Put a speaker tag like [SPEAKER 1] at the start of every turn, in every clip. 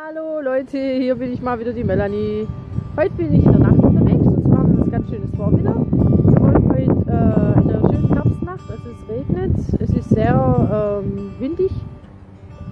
[SPEAKER 1] Hallo Leute, hier bin ich mal wieder, die Melanie. Heute bin ich in der Nacht unterwegs und zwar haben wir was ganz schönes vor wieder. Wir wollen heute in der schönen Herbstnacht, also es regnet, es ist sehr windig,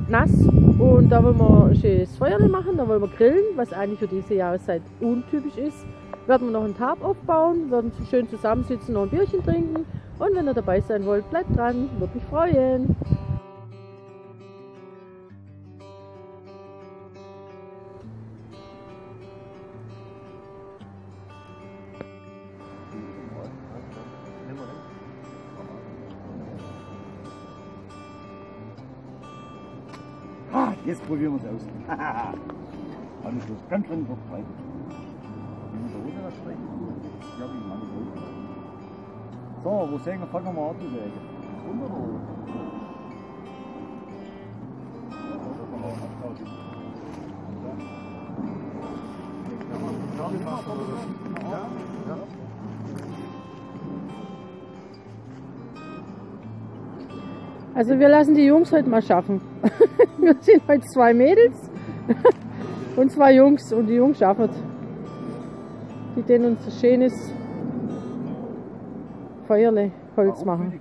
[SPEAKER 1] nass und da wollen wir ein schönes Feuer machen, da wollen wir grillen, was eigentlich für diese Jahreszeit untypisch ist. Werden wir noch einen Tarp aufbauen, werden schön zusammensitzen, noch ein Bierchen trinken und wenn ihr dabei sein wollt, bleibt dran, würde mich freuen.
[SPEAKER 2] Jetzt probieren wir es aus. Alles los, ganz drin verbreitet. Wenn wir da unten was sprechen, ja, wie man so, wo sägen wir, fangen wir mal an zu sägen. Runter oder oben?
[SPEAKER 1] Also wir lassen die Jungs heute mal schaffen. Wir sind heute 2 Mädels und 2 Jungs und die Jungs schaffen es. Die denen uns ein schönes Feuerle Holz machen.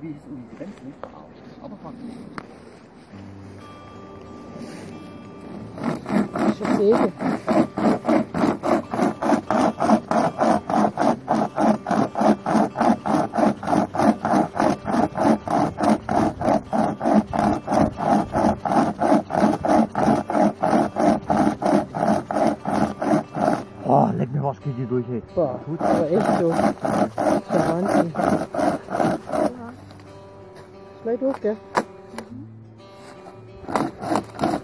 [SPEAKER 1] Das ist eine Säge.
[SPEAKER 2] Oh, leck mir was, geht hier durch, ey.
[SPEAKER 1] Boah, aber echt so. Das ist der Wahnsinn. Gleich hoch, gell?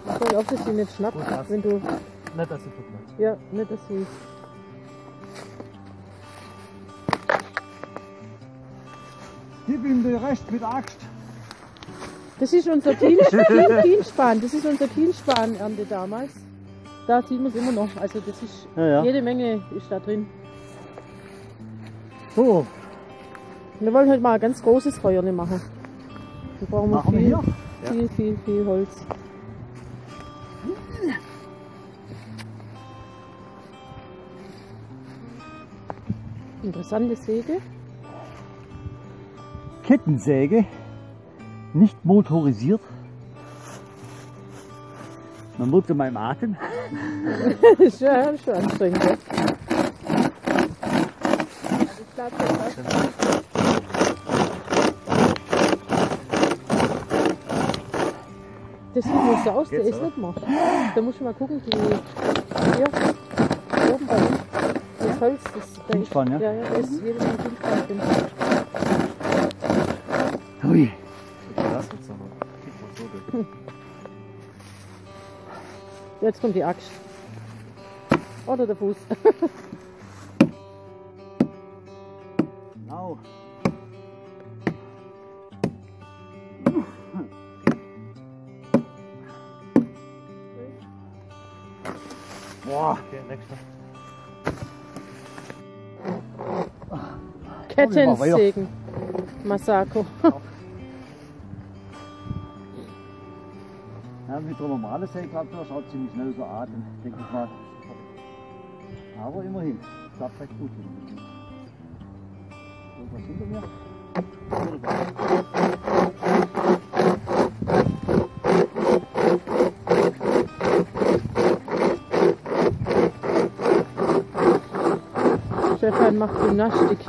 [SPEAKER 1] Pass auf, dass sie nicht schnappt, wenn du...
[SPEAKER 2] Nicht, dass sie tut.
[SPEAKER 1] Ja, nicht, dass sie...
[SPEAKER 2] Gib ihm den Rest mit Axt.
[SPEAKER 1] Das ist unser Kienspan. Das ist unser Kienspan-Ernte damals. Da ziehen wir es immer noch. Also das ist jede Menge ist da drin.
[SPEAKER 2] So.
[SPEAKER 1] Wir wollen heute mal ein ganz großes Feuerle machen. Da brauchen wir viel Holz. Interessante Säge.
[SPEAKER 2] Kettensäge, nicht motorisiert. Man merkt an meinem Atem.
[SPEAKER 1] Das ist schon anstrengend. Ja? Das sieht nur so aus, der ist nicht gemacht. Da muss ich mal gucken, die hier oben bei ihm, das Holz, das ist,
[SPEAKER 2] Kienspan, ja?
[SPEAKER 1] Ja, da ist jedes Mal Kienspan drin.
[SPEAKER 2] Hui.
[SPEAKER 1] Jetzt kommt die Axt. Oder der Fuß.
[SPEAKER 2] Genau. Boah. Okay, nächster.
[SPEAKER 1] Kettensägen. Masako.
[SPEAKER 2] Ja, mit der normalen Säge klappt das auch ziemlich schnell so atmen, denke ich mal. Aber immerhin, klappt recht gut. Irgendwas hinter mir?
[SPEAKER 1] Stefan macht Gymnastik.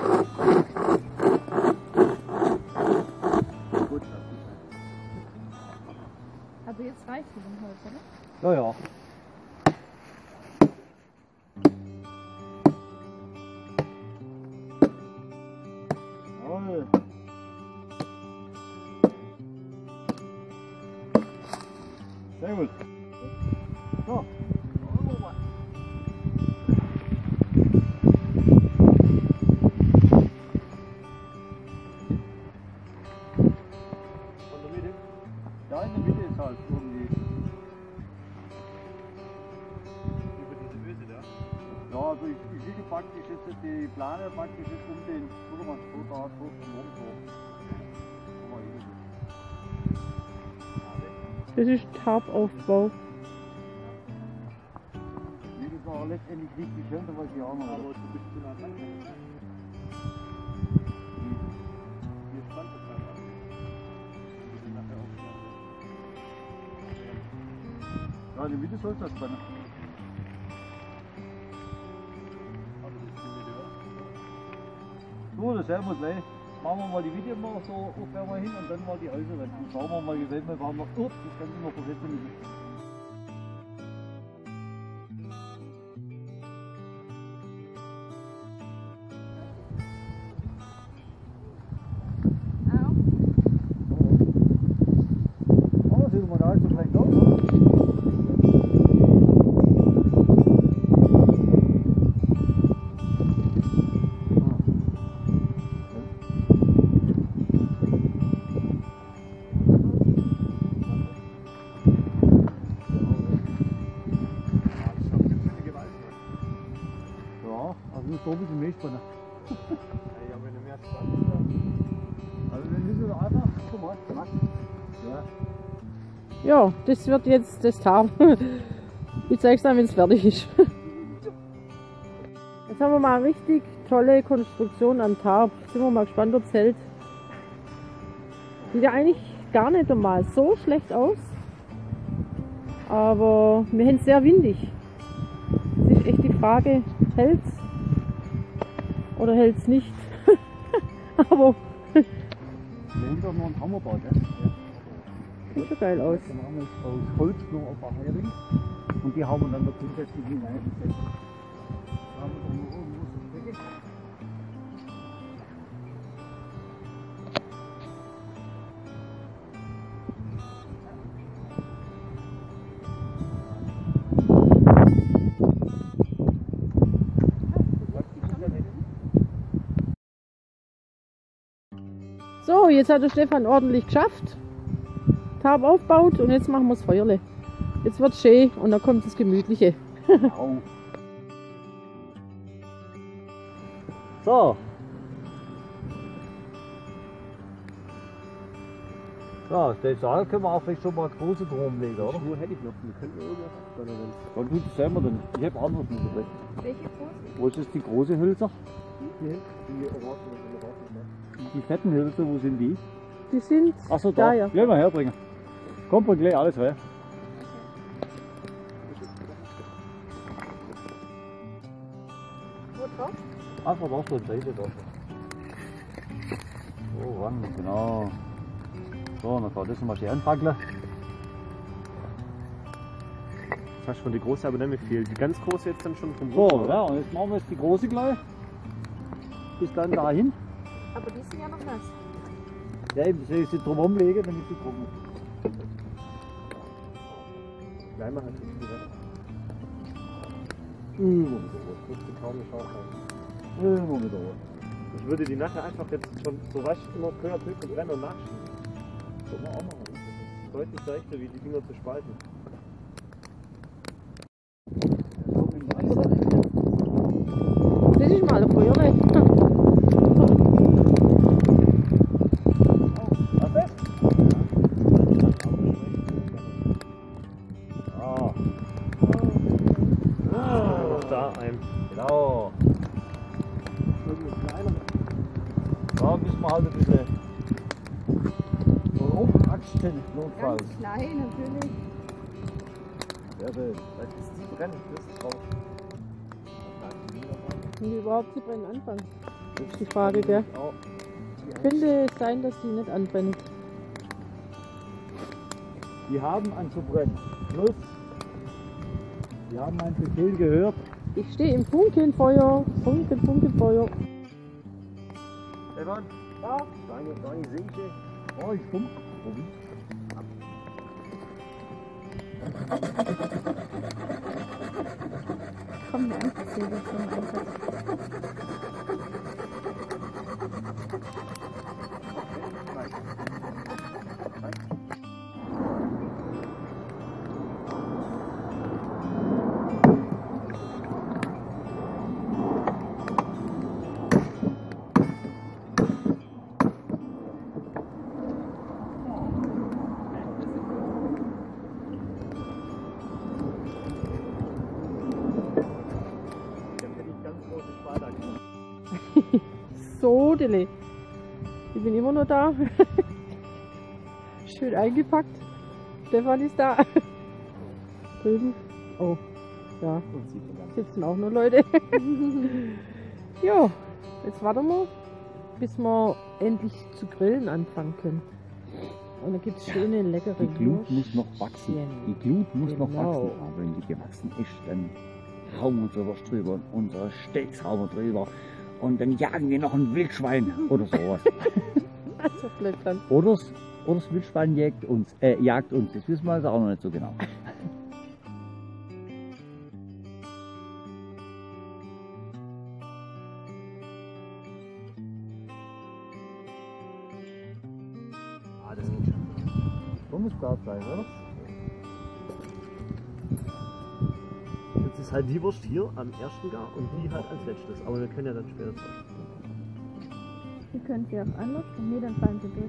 [SPEAKER 3] Aber jetzt reicht es im Holz, oder?
[SPEAKER 2] Ja, ja. Jawohl. Sehr gut. So. Ja, in der Mitte ist halt irgendwie. Über diese Öse da? Ja, also ich liege praktisch jetzt die Plane praktisch jetzt um den Futtermann so da hoch zum Morgentor.
[SPEAKER 1] Das ist Tarpaufbau.
[SPEAKER 2] war letztendlich nicht die schönste, was ich auch noch habe.
[SPEAKER 4] Aber du bist zu nah dran. Hier stand es einfach. Wir sind nachher auch.
[SPEAKER 2] Ja, in der Mitte soll das spannen. So, das sehen wir gleich. Machen wir mal die Video mal so, aufwärmen wir hin und dann mal die Äußeren. Dann schauen wir mal, wie weit wir waren. Das kann ich noch versetzen müssen. Oh, sieht man da jetzt so schlecht aus, oder? Also muss da ein bisschen mehr spannen.
[SPEAKER 4] Ja, wenn du mehr spannst.
[SPEAKER 2] Also dann müssen wir einfach, guck mal, ja.
[SPEAKER 1] Ja, das wird jetzt das Tarp. Ich zeig's dann, wenn es fertig ist. Jetzt haben wir mal eine richtig tolle Konstruktion am Tarp. Sind wir mal gespannt, ob es hält. Sieht ja eigentlich gar nicht einmal so schlecht aus. Aber wir haben es sehr windig. Es ist echt die Frage, hält's oder hält's nicht? Aber
[SPEAKER 2] Dahinter noch ein Hammerbau, gell?
[SPEAKER 1] sieht schon geil aus.
[SPEAKER 2] Dann haben wir aus Holz noch auf der Hering und die haben wir dann noch zusätzlich hineingesetzt. Da haben wir dann noch irgendwo so eine Decke.
[SPEAKER 1] So, jetzt hat der Stefan ordentlich geschafft. Tarp aufgebaut und jetzt machen wir das Feuerle. Jetzt wird es schön und dann kommt das Gemütliche.
[SPEAKER 2] Au. So. Ja, den Saal können wir auch vielleicht schon mal große drum legen, oder?
[SPEAKER 4] Schuhe hätte ich noch. Wir könnten irgendwas abspannen.
[SPEAKER 2] Und gut, das sehen wir dann. Ich habe anderes mit dabei.
[SPEAKER 3] Welche große?
[SPEAKER 2] Wo ist jetzt die große Hülse?
[SPEAKER 4] Die Orangen.
[SPEAKER 2] Die fetten Hülse, wo sind die?
[SPEAKER 1] Die sind
[SPEAKER 2] Achso, da.
[SPEAKER 1] ja.
[SPEAKER 2] Gleich mal herbringen. Kommt und gleich alles her.
[SPEAKER 3] Wo drauf?
[SPEAKER 2] Einfach auf der Seite da. So, ran, genau. So, dann kann das mal schön anfackeln.
[SPEAKER 4] Das hast du von der große aber nicht mehr viel. Die ganz große jetzt dann schon vom
[SPEAKER 2] So,
[SPEAKER 4] Boden,
[SPEAKER 2] ja, und jetzt machen wir jetzt die große gleich. Bis dann dahin.
[SPEAKER 3] Aber die sind ja noch nass.
[SPEAKER 2] Ja, eben, soll ich sie drum rumlegen, damit sie trocken ist.
[SPEAKER 4] Gleich mal halt nicht wieder.
[SPEAKER 2] Immer
[SPEAKER 4] Das ist kaum eine Chance haben.
[SPEAKER 2] wieder. Immer wieder.
[SPEAKER 4] Ich würde die nachher einfach jetzt schon so rasch immer peu à peu verbrennen und nachschieben.
[SPEAKER 2] Können wir auch machen.
[SPEAKER 4] Das ist deutlich leichter, wie die Dinger zu spalten.
[SPEAKER 1] Das ist mal ein Feuerle.
[SPEAKER 4] Da ein.
[SPEAKER 2] Genau. Da müssen wir halt ein bisschen rumaxten, notfalls.
[SPEAKER 3] Ganz klein natürlich.
[SPEAKER 2] Sehr schön. Das ist die brennt, das ist drauf.
[SPEAKER 1] Wenn die überhaupt zu brennen anfangen. Das ist die Frage, gell? Könnte es sein, dass die nicht anbrennen.
[SPEAKER 2] Die haben anzubrennen. Plus, wir haben einen Befehl gehört.
[SPEAKER 1] Ich stehe im Funkenfeuer. Funkenfeuer.
[SPEAKER 2] Stefan?
[SPEAKER 1] Ja.
[SPEAKER 4] Dani, sehe ich dich?
[SPEAKER 2] Oh, ich stumm.
[SPEAKER 3] Komm, der Anfasssäge ist schon Einsatz.
[SPEAKER 1] Sodele. Ich bin immer noch da. Schön eingepackt. Stefan ist da. Drüben. Oh, ja. Sitzen auch nur Leute. Ja, jetzt warten wir, bis wir endlich zu grillen anfangen können. Und da gibt es schöne, leckere
[SPEAKER 2] Die Glut muss
[SPEAKER 1] Würstchen.
[SPEAKER 2] noch wachsen. Die Glut muss noch
[SPEAKER 1] Genau.
[SPEAKER 2] wachsen. Aber wenn die gewachsen ist, dann hauen wir unsere Wurst drüber und unsere Steaks hauen wir drüber. Und dann jagen wir noch ein Wildschwein oder sowas.
[SPEAKER 1] Also bleibt dann.
[SPEAKER 2] Oder das Wildschwein jagt uns. Das wissen wir also auch noch nicht so genau.
[SPEAKER 4] Das geht schon.
[SPEAKER 2] So muss klar sein, oder?
[SPEAKER 4] Jetzt ist halt die Wurst hier am ersten Gar und die halt als letztes. Aber wir können ja dann später drauf.
[SPEAKER 3] Die können sie auch anders. Nee, dann fallen sie durch.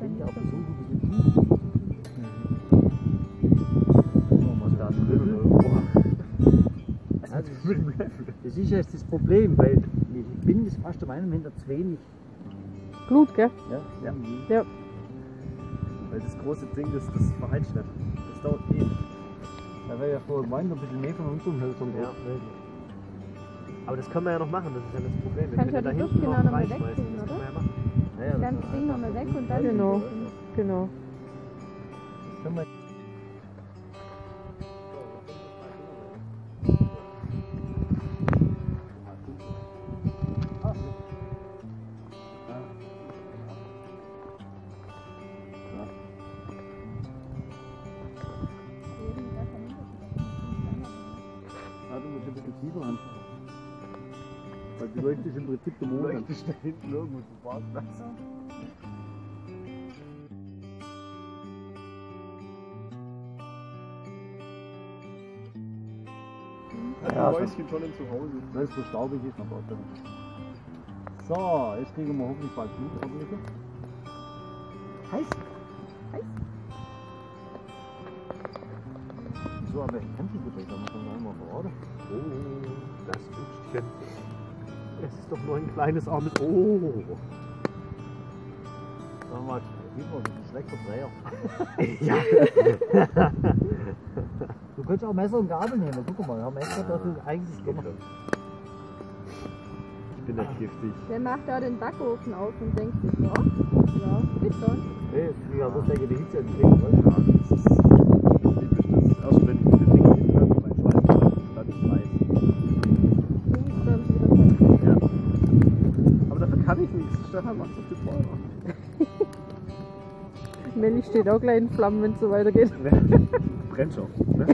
[SPEAKER 3] Dann
[SPEAKER 2] Ja,
[SPEAKER 3] ist
[SPEAKER 2] aber
[SPEAKER 3] das
[SPEAKER 2] so gut ist es nicht.
[SPEAKER 4] Was da drin?
[SPEAKER 2] Also, das ist jetzt das Problem, weil ich bin das fast der Meinung, wenn da zu wenig.
[SPEAKER 1] Glut, gell?
[SPEAKER 2] Ja.
[SPEAKER 1] Ja.
[SPEAKER 4] Weil das große Ding, das verheizt nicht. Das dauert ewig.
[SPEAKER 2] Da wäre ja vor Wein noch ein bisschen mehr von unseren Hölzern
[SPEAKER 4] Ja. Aber das können wir ja noch machen, das ist ja das Problem. Wir
[SPEAKER 3] Kannst
[SPEAKER 4] können ja da
[SPEAKER 3] ja die
[SPEAKER 4] hinten
[SPEAKER 3] Würstchen
[SPEAKER 4] noch
[SPEAKER 3] auch noch mal
[SPEAKER 4] reinschmeißen.
[SPEAKER 3] wegtun,
[SPEAKER 4] Das
[SPEAKER 3] oder?
[SPEAKER 4] können wir ja machen.
[SPEAKER 3] das ganze Ding nochmal weg und dann.
[SPEAKER 1] Genau. Genau.
[SPEAKER 2] Ja, du musst ein bisschen tiefer ran. Weil du leuchtest im Prinzip der Mond an.
[SPEAKER 4] Leuchtest da hinten irgendwo zum Parkplatz.
[SPEAKER 2] Ja,
[SPEAKER 4] die Mäuschen schon zu Hause.
[SPEAKER 2] Weil es so staubig ist, noch Gott. So, jetzt kriegen wir hoffentlich bald Blut. Hoffentlich. Heiß? Wieso, aber ich kann sie gut, da muss man einmal verraten.
[SPEAKER 4] Oh, das Würstchen. Es ist doch nur ein kleines armes. Oh.
[SPEAKER 2] Sag mal, sieht man, das ist ein schlechter Dreher.
[SPEAKER 4] Ja.
[SPEAKER 2] Du könntest auch Messer und Gabel nehmen, guck mal, haben extra dafür eigentlich gemacht.
[SPEAKER 4] Ich bin nicht giftig.
[SPEAKER 3] Der macht da den Backofen auf und denkt sich, ja, ja, geht schon.
[SPEAKER 2] Nee, ja, muss der die Hitze entwickeln,
[SPEAKER 4] Ja, das ist typisch. Das erst wenn die Dinge hinten haben, mein Schwein, dann ist weiß.
[SPEAKER 3] Du musst dann wieder fest.
[SPEAKER 4] Ja. Aber dafür kann ich nichts. Stefan macht so viel Feuer.
[SPEAKER 1] Melli steht auch gleich in Flammen, wenn es so weitergeht.
[SPEAKER 4] Brennt schon. Ne?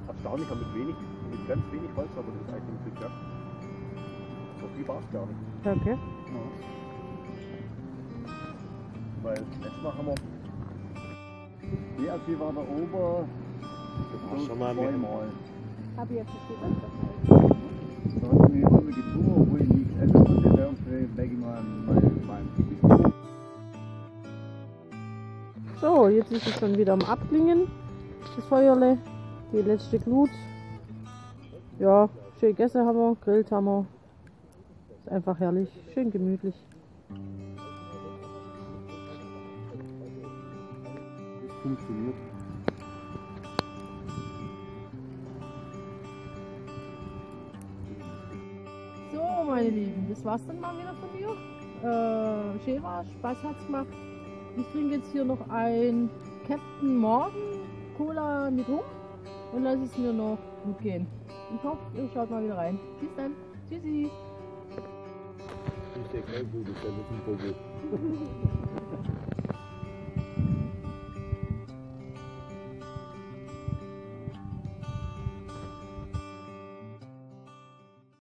[SPEAKER 4] Erstaunlich, mit ganz wenig Holz, aber das ist eigentlich ein Glück, ja. So viel war es gar nicht.
[SPEAKER 1] Okay.
[SPEAKER 4] Weil letztes Mal haben wir
[SPEAKER 2] Ja, die war da oben.
[SPEAKER 4] Ach, schon mal mehr.
[SPEAKER 2] zweimal.
[SPEAKER 3] Hab ich jetzt nicht gesagt,
[SPEAKER 2] Da hat mir immer getrunken, obwohl ich nichts essen konnte, während wegen meinem Gewicht.
[SPEAKER 1] So, jetzt ist es schon wieder am Abklingen, das Feuerle. Die letzte Glut. Ja, schön gegessen haben wir, grillt haben wir. Ist einfach herrlich, schön gemütlich.
[SPEAKER 2] Das funktioniert.
[SPEAKER 1] So, meine Lieben, das war's dann mal wieder von mir. Schön war, Spaß hat's gemacht. Ich trinke jetzt hier noch ein Captain Morgan Cola mit Rum und lasse es mir noch gut gehen. Ich hoffe, ihr schaut mal wieder rein. Bis dann. Tschüssi.
[SPEAKER 4] Ich denke, gut, ist ja nicht ein Problem.